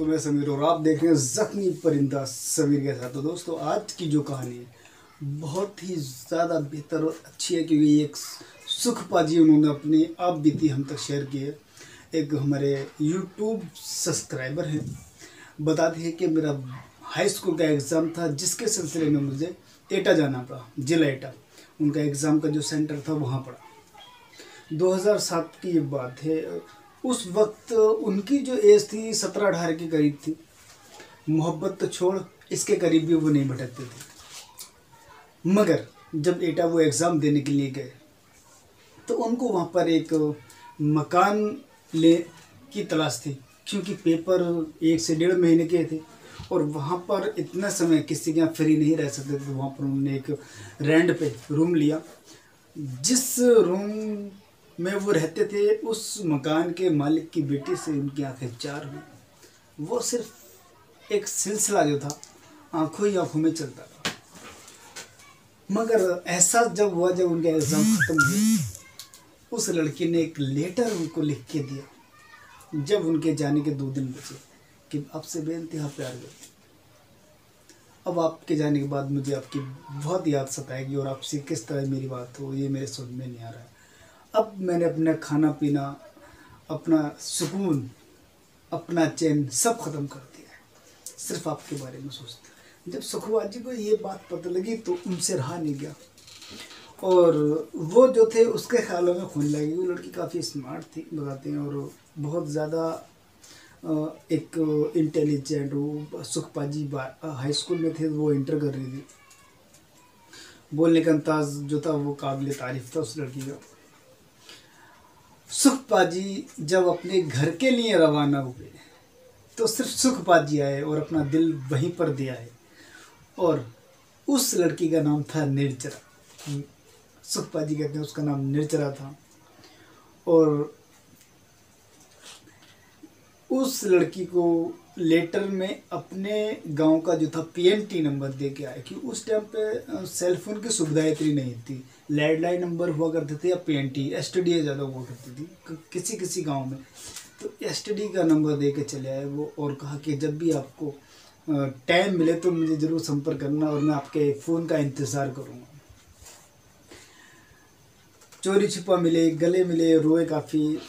दोस्तों, मैं समीर और आप देख रहे हैं जख्मी परिंदा समीर के साथ। तो दोस्तों, आज की जो कहानी है बहुत ही ज़्यादा बेहतर और अच्छी है, क्योंकि एक सुख पाजी उन्होंने अपनी आप बीती हम तक शेयर की है। एक हमारे यूट्यूब सब्सक्राइबर हैं, बताते हैं कि मेरा हाई स्कूल का एग्ज़ाम था, जिसके सिलसिले में मुझे एटा जाना पड़ा, जिला एटा। उनका एग्ज़ाम का जो सेंटर था वहाँ पड़ा। 2007 की ये बात है। उस वक्त उनकी जो एज थी 17-18 के करीब थी। मोहब्बत तो छोड़, इसके करीब भी वो नहीं भटकते थे। मगर जब एटा वो एग्ज़ाम देने के लिए गए तो उनको वहाँ पर एक मकान ले की तलाश थी, क्योंकि पेपर 1 से 1.5 महीने के थे और वहाँ पर इतना समय किसी के यहाँ फ्री नहीं रह सकते थे। तो वहाँ पर उन्होंने एक रेंट पे रूम लिया। जिस रूम में वो रहते थे, उस मकान के मालिक की बेटी से उनकी आंखें चार हुई। वो सिर्फ एक सिलसिला जो था आंखों ही आंखों में चलता था। मगर एहसास जब हुआ, जब उनका एग्ज़ाम खत्म हुआ, उस लड़की ने एक लेटर उनको लिख के दिया जब उनके जाने के 2 दिन बचे कि आपसे बेइंतहा प्यार करती। अब आपके जाने के बाद मुझे आपकी बहुत याद सताएगी और आपसे किस तरह मेरी बात हो, ये मेरे समझ में नहीं आ रहा है। अब मैंने अपना खाना पीना, अपना सुकून, अपना चैन सब ख़त्म कर दिया है, सिर्फ आपके बारे में सोचते। जब सुखवार जी को ये बात पता लगी तो उनसे रहा नहीं गया और वो जो थे उसके ख्यालों में खोने लगी। वो लड़की काफ़ी स्मार्ट थी, बताते हैं, और बहुत ज़्यादा एक इंटेलिजेंट। वो सुखपाल जी हाई स्कूल में थे, वो इंटर कर रही थी। बोलने का अंदाज जो था वो काबिल तारीफ था उस लड़की का। सुखपाल जी जब अपने घर के लिए रवाना हुए तो सिर्फ सुखपाल जी आए और अपना दिल वहीं पर दिया है। और उस लड़की का नाम था निर्जरा। सुखपाल जी कहते हैं उसका नाम निर्जरा था। और उस लड़की को लेटर में अपने गांव का जो था पीएनटी नंबर दे के आए, कि उस टाइम पे सेलफोन की सुविधाएं इतनी नहीं थी। लैंडलाइन नंबर हुआ करते थे या पीएनटी, एसटीडी ज़्यादा हुआ करती थी किसी किसी गांव में। तो एसटीडी का नंबर दे के चले आए वो, और कहा कि जब भी आपको टाइम मिले तो मुझे ज़रूर संपर्क करना और मैं आपके फ़ोन का इंतज़ार करूँगा। चोरी छिपा मिले, गले मिले, रोए काफ़ी,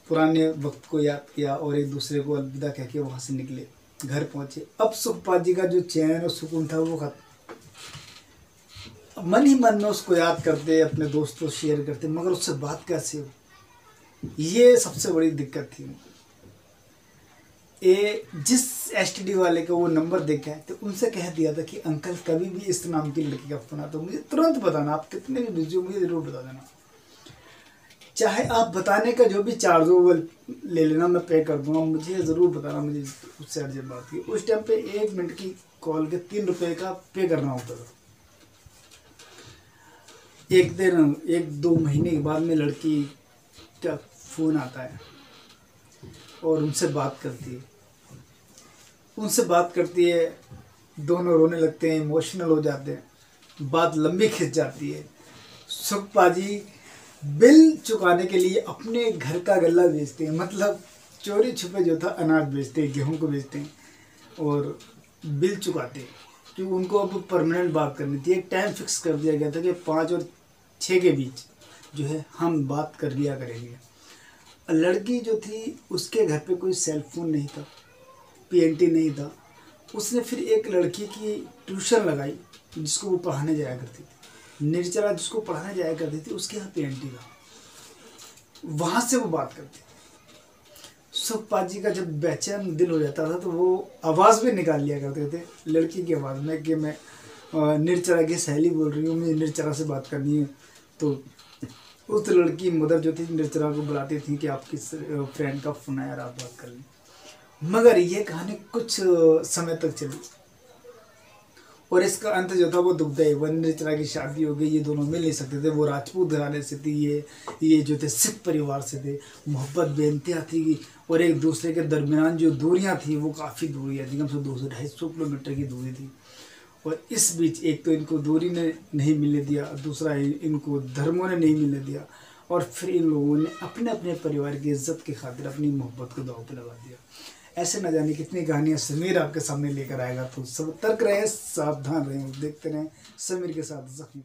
पुराने वक्त को याद किया और एक दूसरे को अलविदा कह के वहाँ से निकले, घर पहुँचे। अब सुखपाल जी का जो चैन और सुकून था वो खत्म। मन ही मन में उसको याद करते, अपने दोस्तों को शेयर करते, मगर उससे बात कैसे हो, ये सबसे बड़ी दिक्कत थी। जिस एसटीडी वाले को वो नंबर देखे तो उनसे कह दिया था कि अंकल कभी भी इस नाम की लड़की का फोन आता तो मुझे तुरंत बताना, आप कितने भी बिजी हो मुझे ज़रूर बता देना, चाहे आप बताने का जो भी चार्ज हो वो ले लेना, मैं पे कर दूंगा, मुझे ज़रूर बताना, मुझे उससे अर्जेंट बात की। उस टाइम पे 1 मिनट की कॉल के 3 रुपये का पे करना होता था। एक दिन 1-2 महीने के बाद में लड़की का फ़ोन आता है और उनसे बात करती है। उनसे बात करती है, दोनों रोने लगते हैं, इमोशनल हो जाते हैं, बात लंबी खिंच जाती है। सुखपाल जी बिल चुकाने के लिए अपने घर का गल्ला बेचते हैं, मतलब चोरी छुपे जो था अनाज बेचते हैं, गेहूं को बेचते हैं और बिल चुकाते हैं, क्योंकि उनको अब परमानेंट बात करनी थी। एक टाइम फिक्स कर दिया गया था कि 5 और 6 के बीच जो है हम बात कर लिया करेंगे। लड़की जो थी उसके घर पे कोई सेलफोन नहीं था, पीएनटी नहीं था। उसने फिर एक लड़की की ट्यूशन लगाई जिसको वो पढ़ाने जाया करती थी, निर्जरा जिसको पढ़ाने जाया करती थी, उसके यहाँ पीएनटी था, वहाँ से वो बात करती थी। सुखपाल जी का जब बेचैन दिल हो जाता था तो वो आवाज़ भी निकाल लिया करते थे लड़की की आवाज़ में कि मैं निर्जरा की सहेली बोल रही हूँ, मुझे निर्जरा से बात करनी है। तो उस लड़की मदर जो थी निर्जरा को बुलाती थी कि आपकी फ्रेंड का फ़ोन आया, आप बात कर लें। मगर ये कहानी कुछ समय तक चली और इसका अंत जो था वो दुखदायी। निर्जरा की शादी हो गई, ये दोनों मिल नहीं सकते थे। वो राजपूत घराने से थी, ये जो थे सिख परिवार से थे। मोहब्बत बेइंतहा थी और एक दूसरे के दरमियान जो दूरियां थी वो काफ़ी दूरियां थी, कम से 200-250 किलोमीटर की दूरी थी। और इस बीच एक तो इनको दूरी ने नहीं मिलने दिया, दूसरा इनको धर्मों ने नहीं मिलने दिया और फिर इन लोगों ने अपने अपने परिवार की इज्जत की खातिर अपनी मोहब्बत को दांव पे लगा दिया। ऐसे न जाने कितनी कहानियाँ समीर आपके सामने लेकर आएगा, तो सब तर्क रहे, सावधान रहें, देखते रहें समीर के साथ जख्मी।